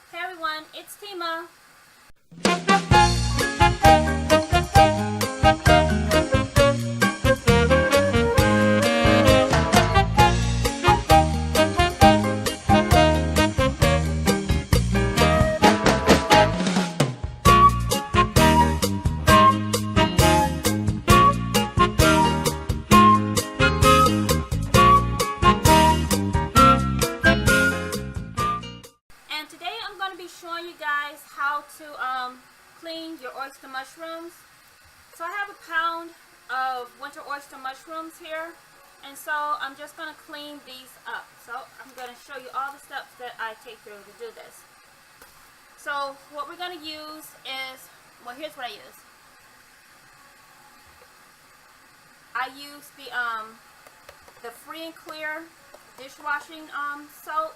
Hey everyone, it's Tima. And today I'm going to be showing you guys how to clean your oyster mushrooms. So I have a pound of winter oyster mushrooms here, and so I'm just going to clean these up. So I'm going to show you all the steps that I take through to do this. So what we're going to use is, well, here's what I use. I use the free and clear dishwashing soap,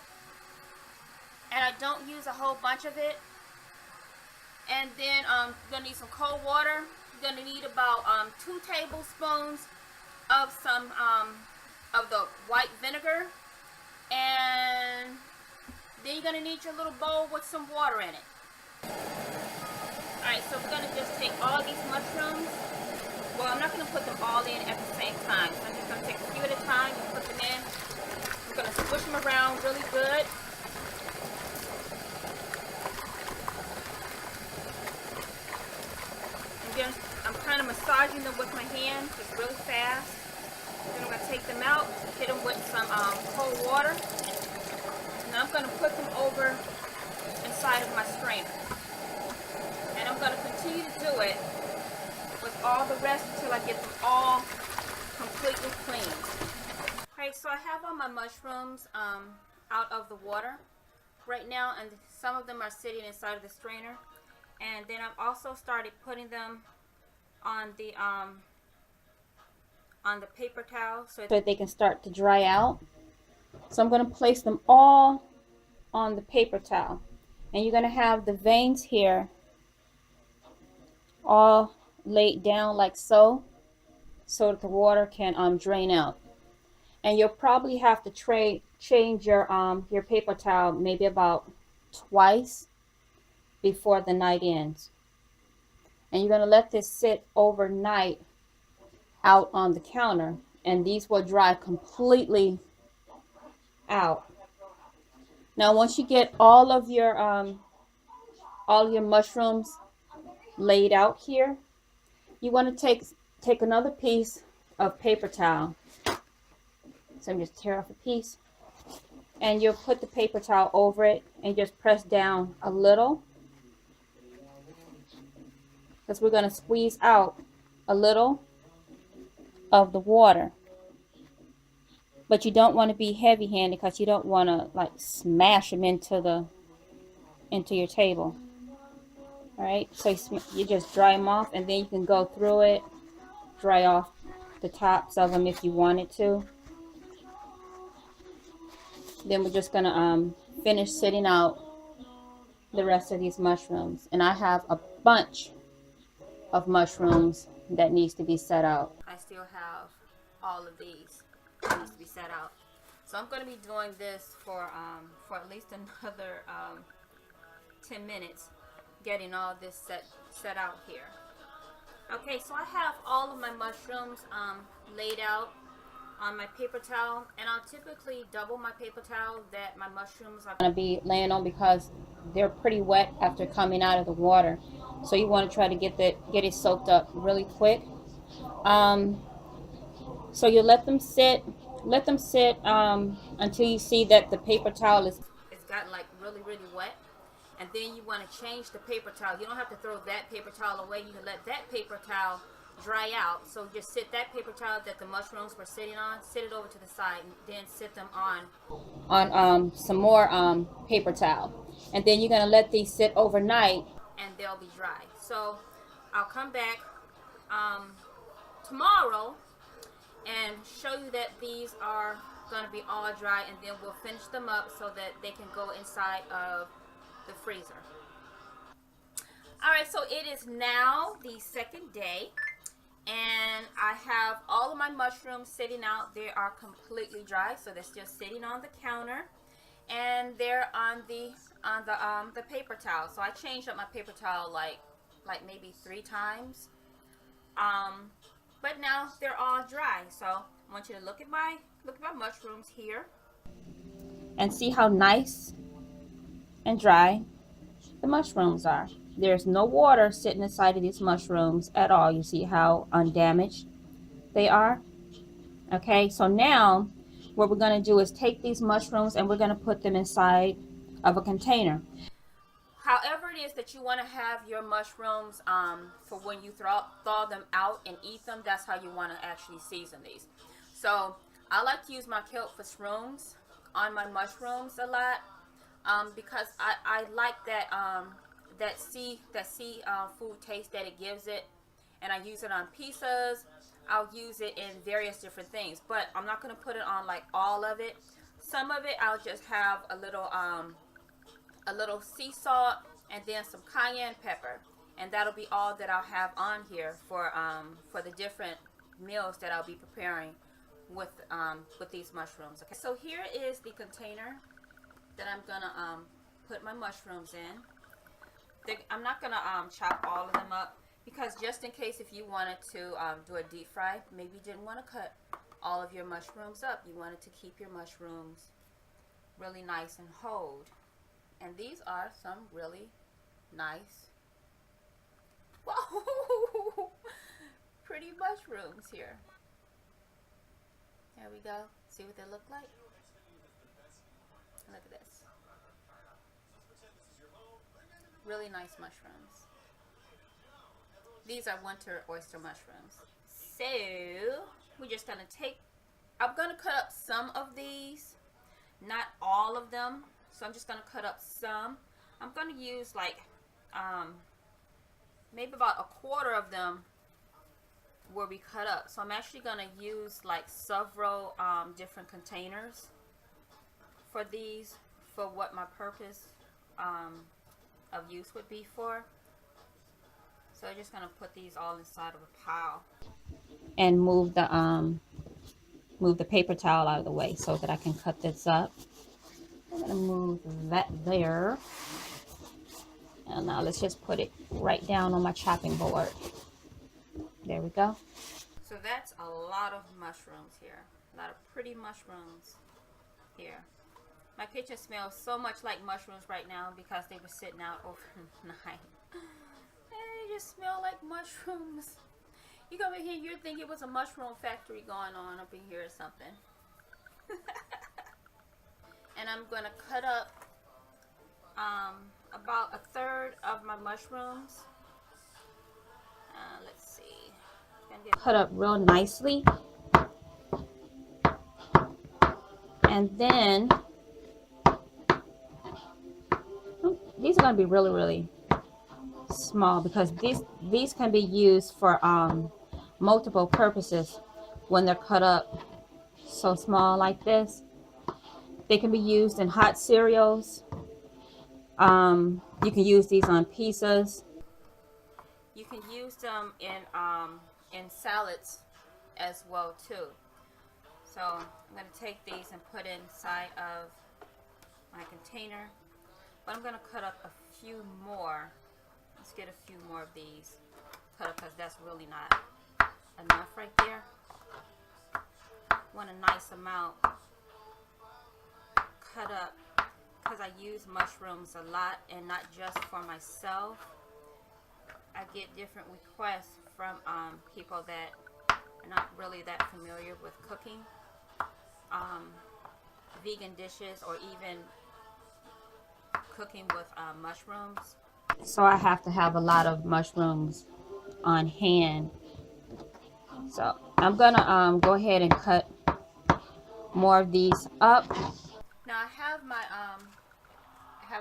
and I don't use a whole bunch of it. And then you're going to need some cold water. You're going to need about 2 tablespoons of some of the white vinegar, and then you're going to need your little bowl with some water in it. Alright, so we're going to just take all these mushrooms. Well, I'm not going to put them all in at the same time. So I'm just going to take a few at a time and put them in. I'm going to squish them around really good. Again, I'm kind of massaging them with my hand, just really fast. Then I'm going to take them out, hit them with some cold water. And I'm going to put them over inside of my strainer. And I'm going to continue to do it with all the rest until I get them all completely clean. Alright, so I have all my mushrooms out of the water right now, and some of them are sitting inside of the strainer. And then I've also started putting them on the paper towel so that they can start to dry out. So I'm going to place them all on the paper towel, and you're going to have the veins here all laid down like so that the water can drain out. And you'll probably have to change your paper towel maybe about twice before the night ends. And you're going to let this sit overnight out on the counter, and these will dry completely out. Now once you get all of your mushrooms laid out here, you want to take another piece of paper towel. So I'm just tear off a piece, and you'll put the paper towel over it and just press down a little, because we're going to squeeze out a little of the water. But you don't want to be heavy-handed, because you don't want to like smash them into your table. All right, so you just dry them off, and then you can go through it, dry off the tops of them if you wanted to. Then we're just gonna finish sitting out the rest of these mushrooms, and I have a bunch of mushrooms that needs to be set out. I still have all of these that needs to be set out, so I'm going to be doing this for at least another 10 minutes, getting all this set out here. Okay, so I have all of my mushrooms laid out on my paper towel, and I'll typically double my paper towel that my mushrooms are going to be laying on, because they're pretty wet after coming out of the water. So you want to try to get it soaked up really quick. So you let them sit until you see that the paper towel it's gotten like really wet. And then you want to change the paper towel. You don't have to throw that paper towel away. You can let that paper towel dry out. So just sit that paper towel that the mushrooms were sitting on, sit it over to the side, and then sit them on some more paper towel. And then you're going to let these sit overnight, and they'll be dry. So I'll come back tomorrow and show you that these are going to be all dry, and then we'll finish them up so that they can go inside of the freezer. Alright, so it is now the second day, and I have all of my mushrooms sitting out. They are completely dry, so they're still sitting on the counter. and they're on the paper towel. So I changed up my paper towel like maybe 3 times. But now they're all dry. So I want you to look at my mushrooms here and see how nice and dry the mushrooms are. There's no water sitting inside of these mushrooms at all. You see how undamaged they are? Okay, so now what we're going to do is take these mushrooms and we're going to put them inside of a container. However it is that you want to have your mushrooms for when you thaw them out and eat them, that's how you want to actually season these. So I like to use my kelp for shrooms on my mushrooms a lot because I like that sea food taste that it gives it, and I use it on pizzas. I'll use it in various different things, but I'm not going to put it on like all of it. Some of it I'll just have a little sea salt and then some cayenne pepper, and that'll be all that I'll have on here for the different meals that I'll be preparing with these mushrooms. Okay, so here is the container that I'm gonna put my mushrooms in. I'm not gonna chop all of them up because just in case if you wanted to do a deep fry, maybe you didn't want to cut all of your mushrooms up. You wanted to keep your mushrooms really nice and whole. And these are some really nice, whoa, pretty mushrooms here. There we go. See what they look like? Look at this. Really nice mushrooms. These are winter oyster mushrooms. So we're just gonna I'm gonna cut up some of these, not all of them. So I'm just gonna cut up some. I'm gonna use like maybe about a quarter of them will be cut up. So I'm actually gonna use like several different containers for these, for what my purpose of use would be for. So I'm just gonna put these all inside of a pile and move the paper towel out of the way so that I can cut this up. I'm gonna move that there, and now let's just put it right down on my chopping board. There we go. So that's a lot of mushrooms here, a lot of pretty mushrooms here. My kitchen smells so much like mushrooms right now because they were sitting out overnight. They just smell like mushrooms. You come in here, you'd think it was a mushroom factory going on up in here or something. And I'm going to cut up about 1/3 of my mushrooms. Let's see. Gonna get cut up real nicely. And then these are going to be really, really small because these can be used for multiple purposes when they're cut up so small like this. They can be used in hot cereals. You can use these on pizzas. You can use them in salads as well too. So I'm going to take these and put inside of my container. But I'm going to cut up a few more. Let's get a few more of these cut up because that's really not enough right there. Want a nice amount cut up because I use mushrooms a lot and not just for myself. I get different requests from people that are not really that familiar with cooking vegan dishes or even cooking with mushrooms. So I have to have a lot of mushrooms on hand. So I'm gonna go ahead and cut more of these up. Now I have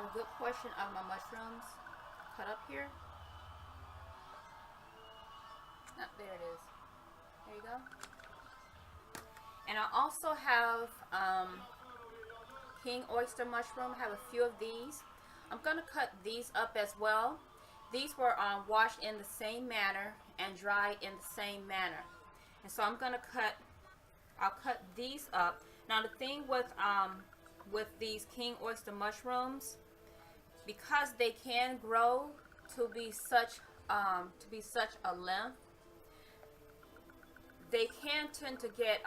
a good portion of my mushrooms cut up here. Oh, there it is. There you go. And I also have king oyster mushroom. I have a few of these. I'm gonna cut these up as well. These were washed in the same manner and dried in the same manner. And so I'll cut these up. Now the thing with with these king oyster mushrooms, because they can grow to be such a length, they can tend to get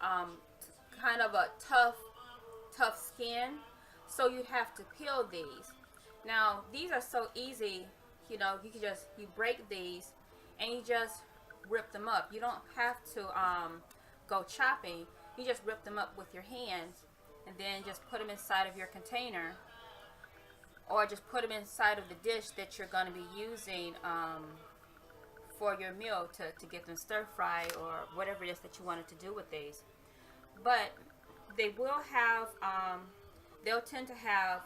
kind of a tough skin, so you have to peel these. Now these are so easy, you know, you break these and you just rip them up. You don't have to go chopping. You just rip them up with your hands and then just put them inside of your container, or just put them inside of the dish that you're going to be using for your meal to get them stir fry or whatever it is that you wanted to do with these. But they will have they'll tend to have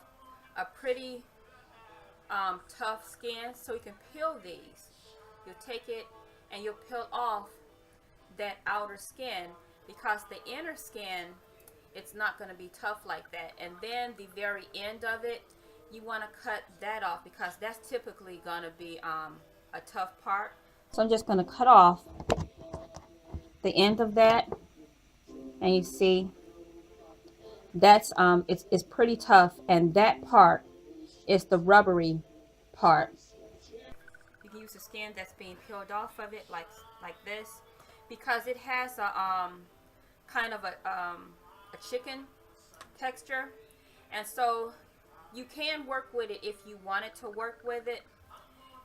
a pretty tough skin, so you can peel these. You'll take it and you'll peel off that outer skin, because the inner skin, it's not going to be tough like that. And then the very end of it, you want to cut that off, because that's typically going to be a tough part. So I'm just going to cut off the end of that, and you see that's it's pretty tough, and that part is the rubbery part. You can use the skin that's being peeled off of it like this, because it has a kind of a chicken texture, and so you can work with it if you wanted to work with it.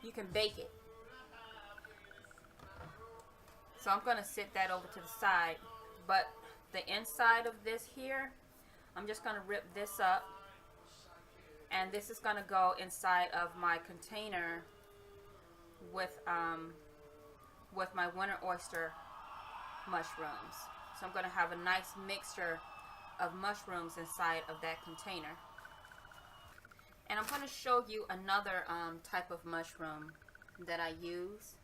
You can bake it. So I'm going to sit that over to the side, but the inside of this here, I'm just going to rip this up, and this is going to go inside of my container with my winter oyster mushrooms. So I'm going to have a nice mixture of mushrooms inside of that container. And I'm going to show you another type of mushroom that I use.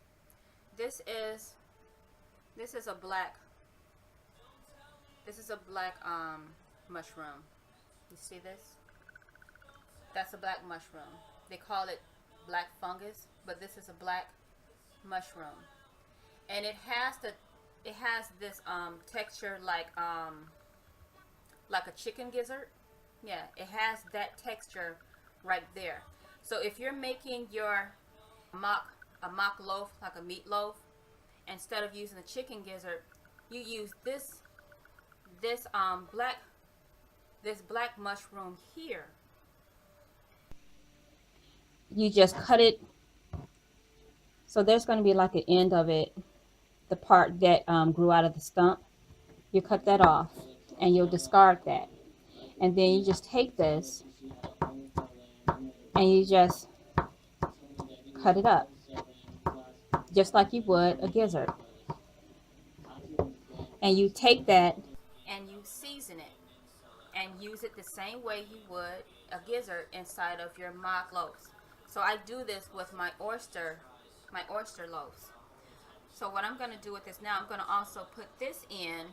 This is a black mushroom. You see this? That's a black mushroom. They call it black fungus, but this is a black mushroom, and it has this texture like a chicken gizzard. Yeah, it has that texture right there. So if you're making your mock loaf, like a meatloaf, instead of using the chicken gizzard, you use this black mushroom here. You just cut it, so there's going to be like an end of it, the part that grew out of the stump. You cut that off and you'll discard that, and then you just take this and you just cut it up just like you would a gizzard, and you take that and you season it and use it the same way you would a gizzard inside of your mock loaves. So I do this with my oyster loaves. So what I'm going to do with this now, I'm going to also put this in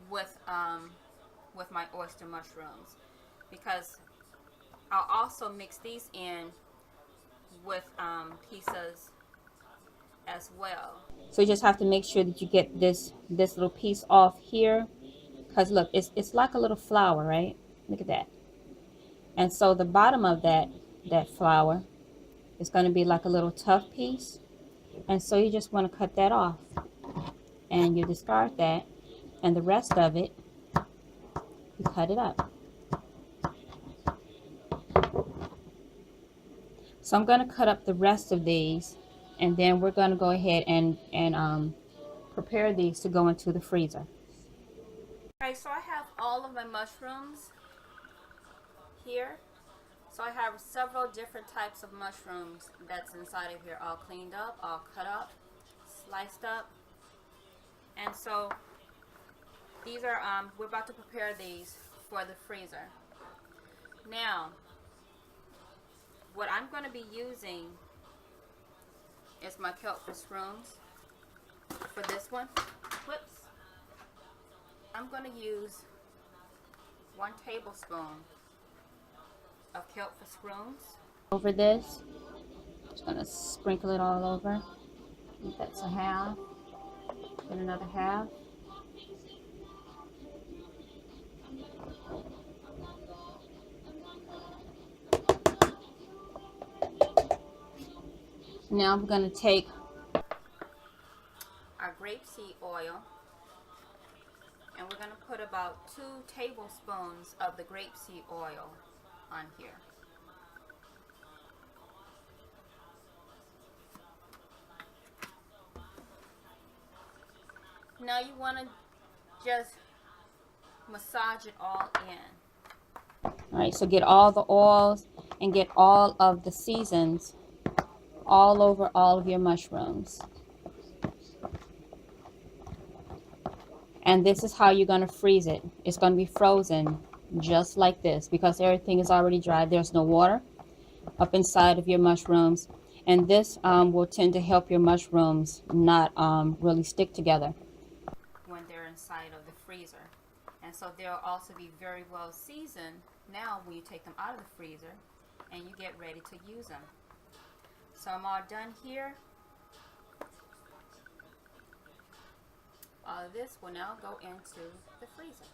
with my oyster mushrooms, because I'll also mix these in with pieces as well. So you just have to make sure that you get this little piece off here, because look, it's like a little flower, right? Look at that. And so the bottom of that flower is going to be like a little tough piece, and so you just want to cut that off, and you discard that, and the rest of it you cut it up. So I'm going to cut up the rest of these, and then we're going to go ahead and prepare these to go into the freezer. Alright, so I have all of my mushrooms here. So I have several different types of mushrooms that's inside of here, all cleaned up, all cut up, sliced up. And so these are, we're about to prepare these for the freezer. Now, what I'm going to be using is my kelp mushrooms for this one. Whoops. I'm going to use 1 tablespoon of kelp mushrooms over this. Just going to sprinkle it all over. That's a half. Then another half. Now we're going to take our grapeseed oil, and we're going to put about 2 tablespoons of the grapeseed oil on here. Now you want to just massage it all in. Alright, so get all the oils and get all of the seasons all over all of your mushrooms. And this is how you're going to freeze it. It's going to be frozen just like this because everything is already dry. There's no water up inside of your mushrooms. And this will tend to help your mushrooms not really stick together when they're inside of the freezer. And so they'll also be very well seasoned now when you take them out of the freezer and you get ready to use them. So I'm all done here. All of this will now go into the freezer.